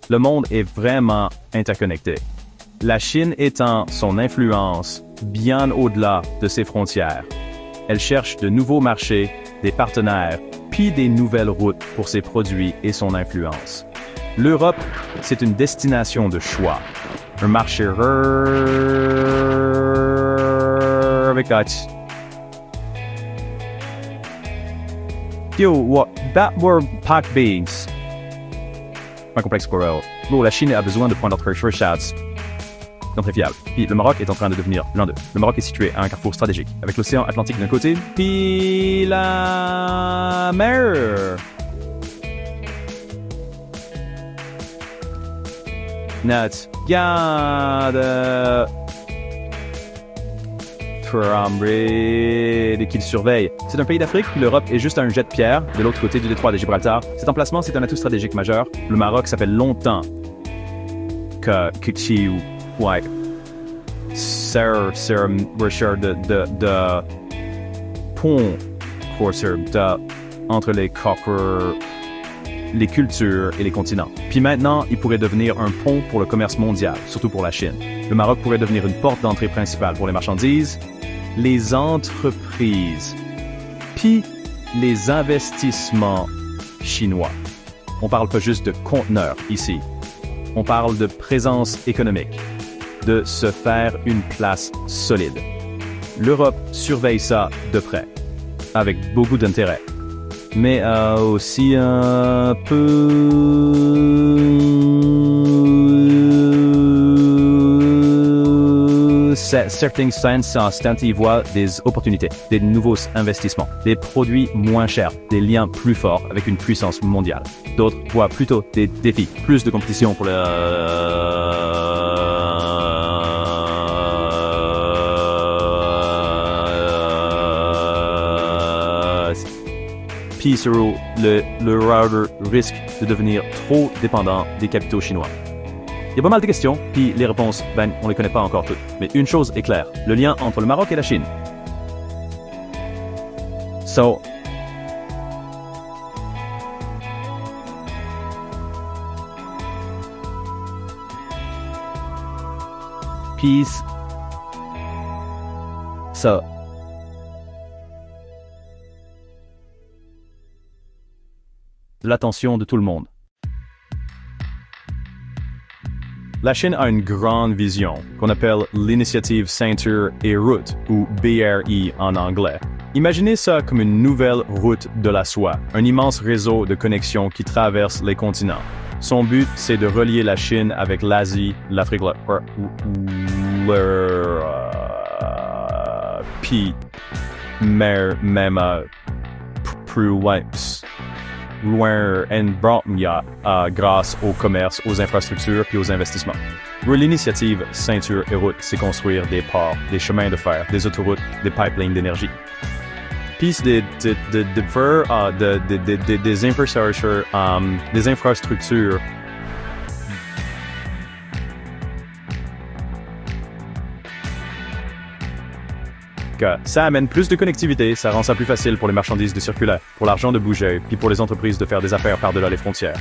Le monde est vraiment interconnecté. La Chine étend son influence bien au-delà de ses frontières. Elle cherche de nouveaux marchés, des partenaires, puis des nouvelles routes pour ses produits et son influence. L'Europe, c'est une destination de choix. Un marché avec Yo, what? That were pack beans. Pas complexe pour eux. Bon, la Chine a besoin de points d'entrée d'entrée fiables. Puis le Maroc est en train de devenir l'un d'eux. Le Maroc est situé à un carrefour stratégique, avec l'océan Atlantique d'un côté, puis la mer. Nuts. Garde. Et qu'il surveille. C'est un pays d'Afrique, l'Europe est juste à un jet de pierre de l'autre côté du détroit de Gibraltar. Cet emplacement, c'est un atout stratégique majeur. Le Maroc, ça fait longtemps que ouais, recherche de pont entre les cultures et les continents. Puis maintenant, il pourrait devenir un pont pour le commerce mondial, surtout pour la Chine. Le Maroc pourrait devenir une porte d'entrée principale pour les marchandises, les entreprises, puis les investissements chinois. On parle pas juste de conteneurs ici. On parle de présence économique, de se faire une place solide. L'Europe surveille ça de près, avec beaucoup d'intérêt, mais aussi un peu certains sens y voient des opportunités, des nouveaux investissements, des produits moins chers, des liens plus forts avec une puissance mondiale. D'autres voient plutôt des défis, plus de compétition pour Puis sur le risque de devenir trop dépendant des capitaux chinois. Il y a pas mal de questions, puis les réponses, on les connaît pas encore toutes. Mais une chose est claire, le lien entre le Maroc et la Chine. So, peace. So, l'attention de tout le monde. La Chine a une grande vision, qu'on appelle l'initiative Ceinture et Route, ou BRI en anglais. Imaginez ça comme une nouvelle route de la soie, un immense réseau de connexions qui traverse les continents. Son but, c'est de relier la Chine avec l'Asie, l'Afrique, puis même plus loin grâce au commerce, aux infrastructures puis aux investissements. L'initiative Ceinture et Route, c'est construire des ports, des chemins de fer, des autoroutes, des pipelines d'énergie. Puis des infrastructures ça amène plus de connectivité, ça rend ça plus facile pour les marchandises de circuler, pour l'argent de bouger, puis pour les entreprises de faire des affaires par-delà les frontières.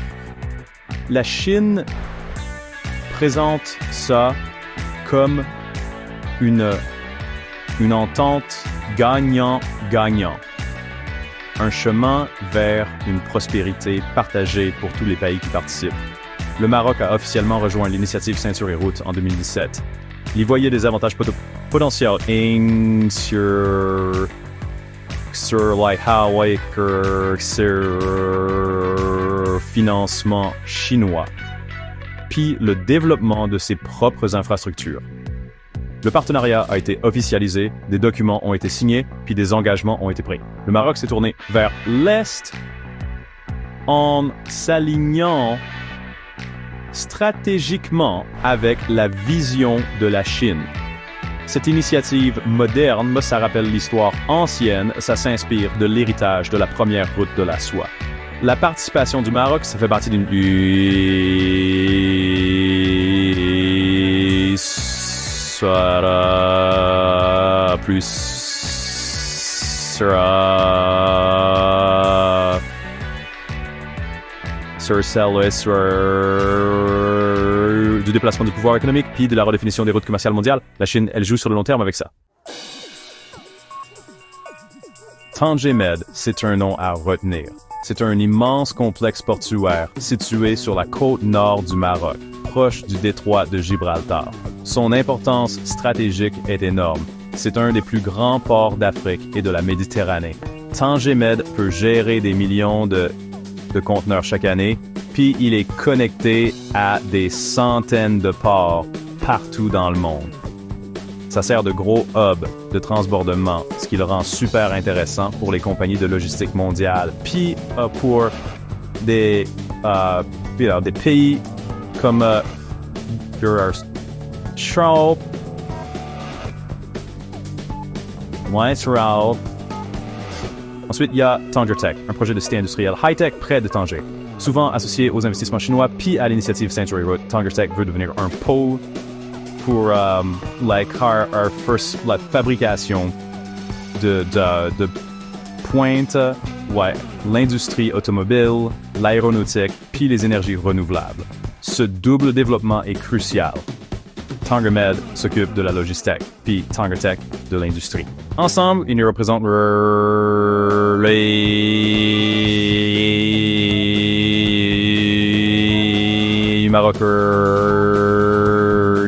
La Chine présente ça comme une entente gagnant-gagnant. Un chemin vers une prospérité partagée pour tous les pays qui participent. Le Maroc a officiellement rejoint l'initiative Ceinture et Route en 2017. Il y voyait des avantages potentiels sur financement chinois, puis le développement de ses propres infrastructures. Le partenariat a été officialisé, des documents ont été signés, puis des engagements ont été pris. Le Maroc s'est tourné vers l'Est en s'alignant stratégiquement avec la vision de la Chine. Cette initiative moderne, ça rappelle l'histoire ancienne, ça s'inspire de l'héritage de la première route de la soie. La participation du Maroc, ça fait partie d'une sur celle du déplacement du pouvoir économique, puis de la redéfinition des routes commerciales mondiales. La Chine, elle joue sur le long terme avec ça. Tangemed, c'est un nom à retenir. C'est un immense complexe portuaire situé sur la côte nord du Maroc, proche du détroit de Gibraltar. Son importance stratégique est énorme. C'est un des plus grands ports d'Afrique et de la Méditerranée. Tangemed peut gérer des millions de conteneurs chaque année, puis il est connecté à des centaines de ports partout dans le monde. Ça sert de gros hub de transbordement, ce qui le rend super intéressant pour les compagnies de logistique mondiale. Puis pour des pays comme Trump, Ensuite, il y a Tanger Tech, un projet de cité industrielle high-tech près de Tanger. Souvent associé aux investissements chinois puis à l'initiative Century Road, Tanger Tech veut devenir un pôle pour la fabrication de pointe, l'industrie automobile, l'aéronautique, puis les énergies renouvelables. Ce double développement est crucial. TangerMed s'occupe de la logistique, puis Tanger Tech de l'industrie. Ensemble, ils nous représentent les Maroc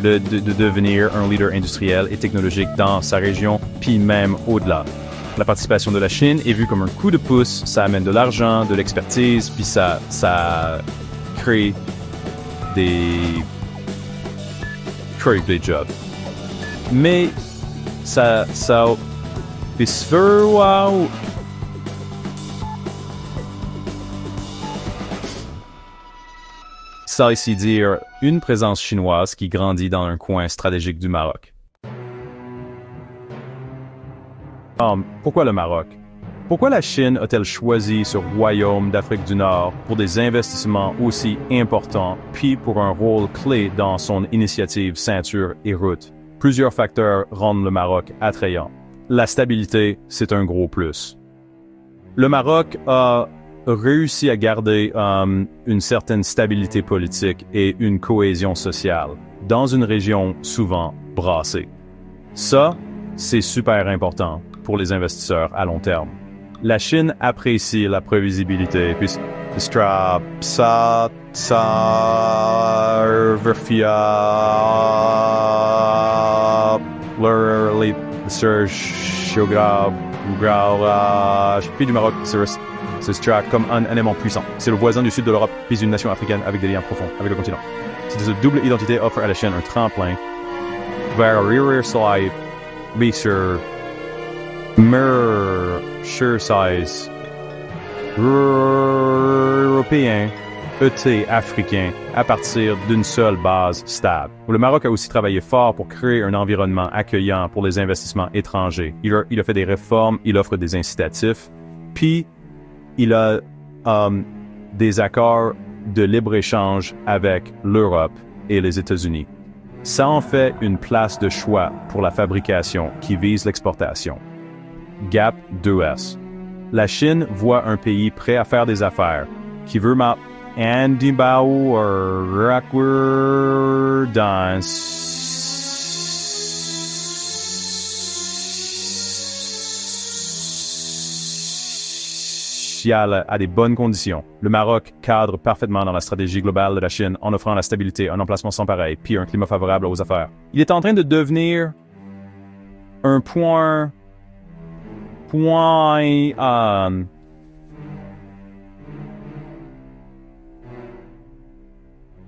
de devenir un leader industriel et technologique dans sa région, puis même au-delà. La participation de la Chine est vue comme un coup de pouce, ça amène de l'argent, de l'expertise, puis ça crée des jobs. Mais ça ici dire une présence chinoise qui grandit dans un coin stratégique du Maroc. Pourquoi le Maroc? Pourquoi la Chine a-t-elle choisi ce royaume d'Afrique du Nord pour des investissements aussi importants, puis pour un rôle clé dans son initiative Ceinture et Route? Plusieurs facteurs rendent le Maroc attrayant. La stabilité, c'est un gros plus. Le Maroc a réussi à garder une certaine stabilité politique et une cohésion sociale dans une région souvent brassée. Ça, c'est super important pour les investisseurs à long terme. La Chine apprécie la prévisibilité, puis puis du Maroc, c'est comme un élément puissant. C'est le voisin du sud de l'Europe, puis une nation africaine avec des liens profonds avec le continent. Cette double identité offre à la Chine un tremplin vers Riverside, Research, size européen, ET africain, à partir d'une seule base stable. Le Maroc a aussi travaillé fort pour créer un environnement accueillant pour les investissements étrangers. Il a fait des réformes, il offre des incitatifs, puis il a des accords de libre-échange avec l'Europe et les États-Unis. Ça en fait une place de choix pour la fabrication qui vise l'exportation. Gap 2S. La Chine voit un pays prêt à faire des affaires, qui veut Andibao Rakwer dans à des bonnes conditions. Le Maroc cadre parfaitement dans la stratégie globale de la Chine en offrant la stabilité, un emplacement sans pareil, puis un climat favorable aux affaires. Il est en train de devenir un point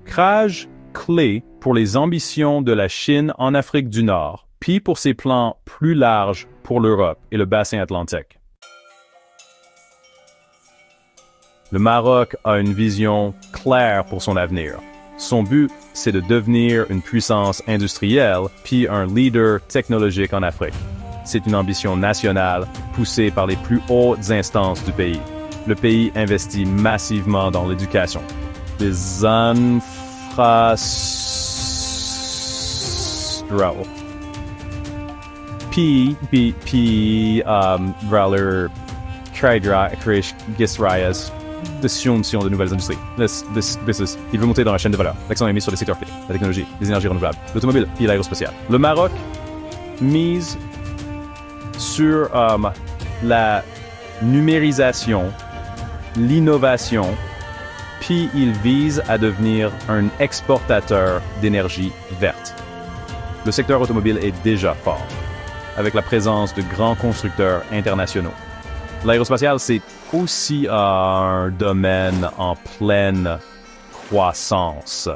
ancrage clé pour les ambitions de la Chine en Afrique du Nord, puis pour ses plans plus larges pour l'Europe et le bassin atlantique. Le Maroc a une vision claire pour son avenir. Son but, c'est de devenir une puissance industrielle puis un leader technologique en Afrique. C'est une ambition nationale poussée par les plus hautes instances du pays. Le pays investit massivement dans l'éducation, les infrastructures, puis vers leur l'exploitation de nouvelles industries. Il veut monter dans la chaîne de valeur. L'accent est mis sur les secteurs clés, la technologie, les énergies renouvelables, l'automobile et l'aérospatiale. Le Maroc mise sur la numérisation, l'innovation, puis il vise à devenir un exportateur d'énergie verte. Le secteur automobile est déjà fort, avec la présence de grands constructeurs internationaux. L'aérospatial, c'est aussi un domaine en pleine croissance.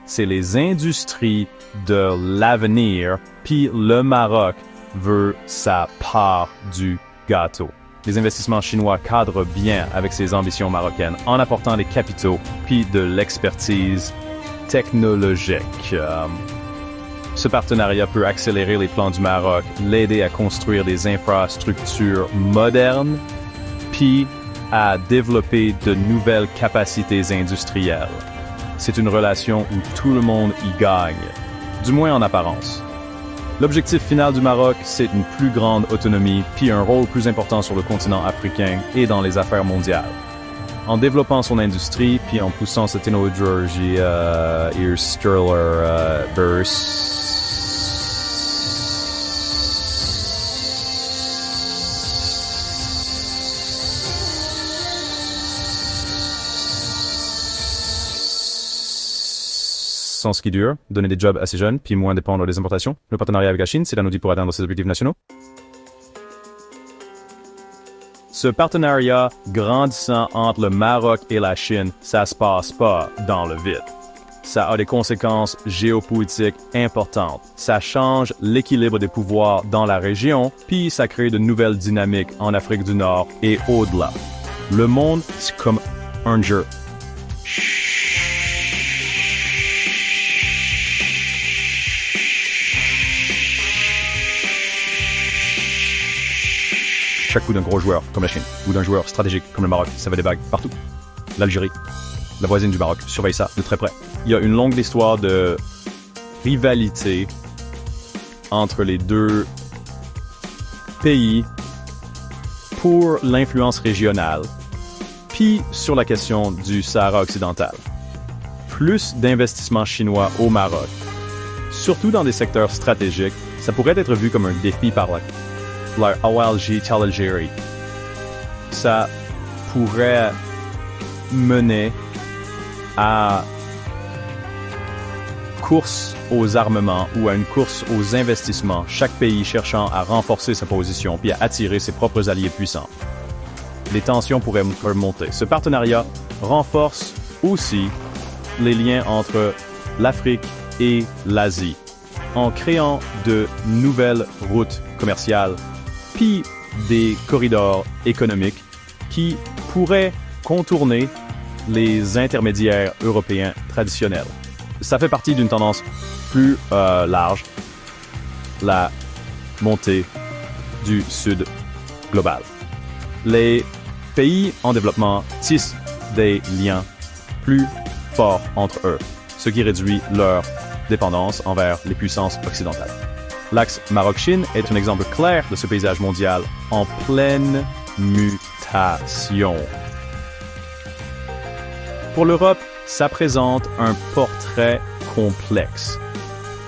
C'est les industries de l'avenir, puis le Maroc veut sa part du gâteau. Les investissements chinois cadrent bien avec ces ambitions marocaines en apportant des capitaux puis de l'expertise technologique. Ce partenariat peut accélérer les plans du Maroc, l'aider à construire des infrastructures modernes, puis à développer de nouvelles capacités industrielles. C'est une relation où tout le monde y gagne, du moins en apparence. L'objectif final du Maroc, c'est une plus grande autonomie, puis un rôle plus important sur le continent africain et dans les affaires mondiales. En développant son industrie, puis en poussant cette technologie sans ce qui dure, donner des jobs à ces jeunes, puis moins dépendre des importations. Le partenariat avec la Chine, c'est un outil pour atteindre ses objectifs nationaux. Ce partenariat grandissant entre le Maroc et la Chine, ça se passe pas dans le vide. Ça a des conséquences géopolitiques importantes. Ça change l'équilibre des pouvoirs dans la région, puis ça crée de nouvelles dynamiques en Afrique du Nord et au-delà. Le monde, c'est comme un jeu. Chaque coup d'un gros joueur comme la Chine ou d'un joueur stratégique comme le Maroc, ça va des vagues partout. L'Algérie, la voisine du Maroc, surveille ça de très près. Il y a une longue histoire de rivalité entre les deux pays pour l'influence régionale, puis sur la question du Sahara occidental. Plus d'investissements chinois au Maroc, surtout dans des secteurs stratégiques, ça pourrait être vu comme un défi par la l'Algérie. Ça pourrait mener à course aux armements ou à une course aux investissements, chaque pays cherchant à renforcer sa position puis à attirer ses propres alliés puissants. Les tensions pourraient monter. Ce partenariat renforce aussi les liens entre l'Afrique et l'Asie en créant de nouvelles routes commerciales puis des corridors économiques qui pourraient contourner les intermédiaires européens traditionnels. Ça fait partie d'une tendance plus large, la montée du Sud global. Les pays en développement tissent des liens plus forts entre eux, ce qui réduit leur dépendance envers les puissances occidentales. L'axe Maroc-Chine est un exemple clair de ce paysage mondial en pleine mutation. Pour l'Europe, ça présente un portrait complexe.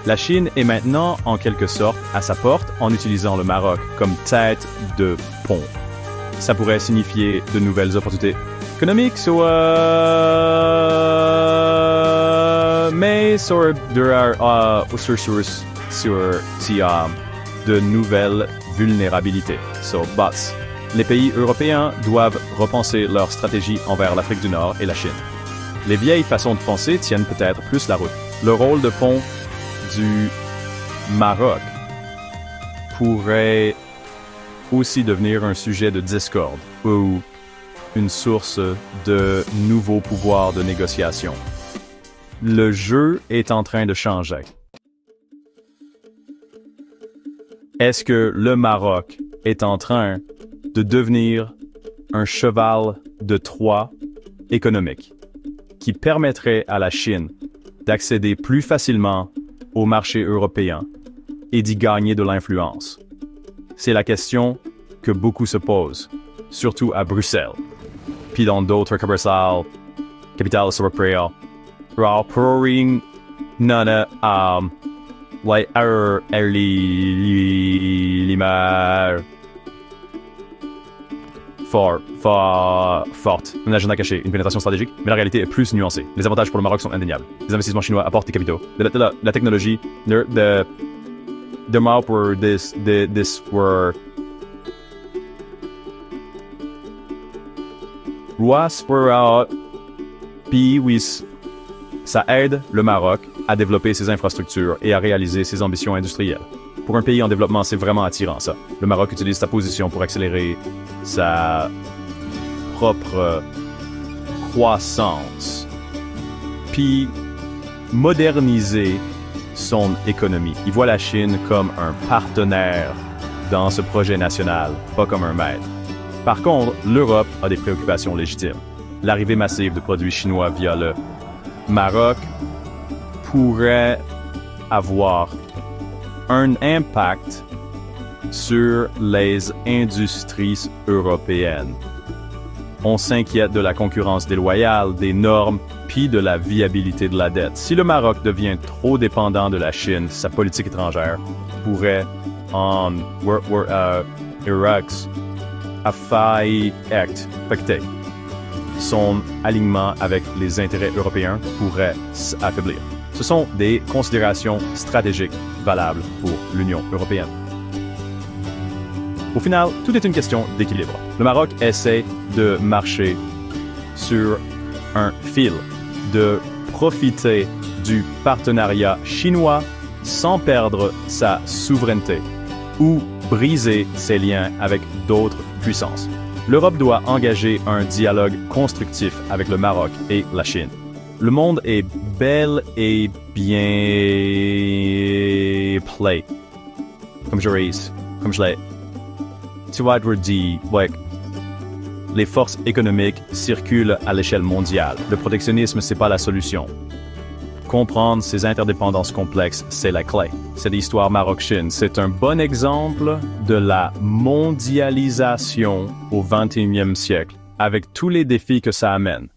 La Chine est maintenant, en quelque sorte, à sa porte en utilisant le Maroc comme tête de pont. Ça pourrait signifier de nouvelles opportunités économiques, mais de nouvelles vulnérabilités. Les pays européens doivent repenser leur stratégie envers l'Afrique du Nord et la Chine. Les vieilles façons de penser tiennent peut-être plus la route. Le rôle de pont du Maroc pourrait aussi devenir un sujet de discorde ou une source de nouveaux pouvoirs de négociation. Le jeu est en train de changer. Est-ce que le Maroc est en train de devenir un cheval de Troie économique qui permettrait à la Chine d'accéder plus facilement au marché européen et d'y gagner de l'influence? C'est la question que beaucoup se posent, surtout à Bruxelles. puis dans d'autres capitales européennes. Rapport nana like l'image forte, un agenda caché, une pénétration stratégique, mais la réalité est plus nuancée. Les avantages pour le Maroc sont indéniables. Les investissements chinois apportent des capitaux, de la technologie, the Maroc were this were puis oui, ça aide le Maroc à développer ses infrastructures et à réaliser ses ambitions industrielles. Pour un pays en développement, c'est vraiment attirant ça. Le Maroc utilise sa position pour accélérer sa propre croissance, puis moderniser son économie. Il voit la Chine comme un partenaire dans ce projet national, pas comme un maître. Par contre, l'Europe a des préoccupations légitimes. L'arrivée massive de produits chinois via le Maroc pourrait avoir un impact sur les industries européennes. On s'inquiète de la concurrence déloyale, des normes, puis de la viabilité de la dette. Si le Maroc devient trop dépendant de la Chine, sa politique étrangère pourrait affecter. Son alignement avec les intérêts européens pourrait s'affaiblir. Ce sont des considérations stratégiques valables pour l'Union européenne. Au final, tout est une question d'équilibre. Le Maroc essaie de marcher sur un fil, de profiter du partenariat chinois sans perdre sa souveraineté ou briser ses liens avec d'autres puissances. L'Europe doit engager un dialogue constructif avec le Maroc et la Chine. Le monde est bel et bien play. Comme je l'ai. Tu vois, dit, les forces économiques circulent à l'échelle mondiale. Le protectionnisme, c'est pas la solution. Comprendre ces interdépendances complexes, c'est la clé. C'est l'histoire Maroc-Chine. C'est un bon exemple de la mondialisation au 21e siècle, avec tous les défis que ça amène.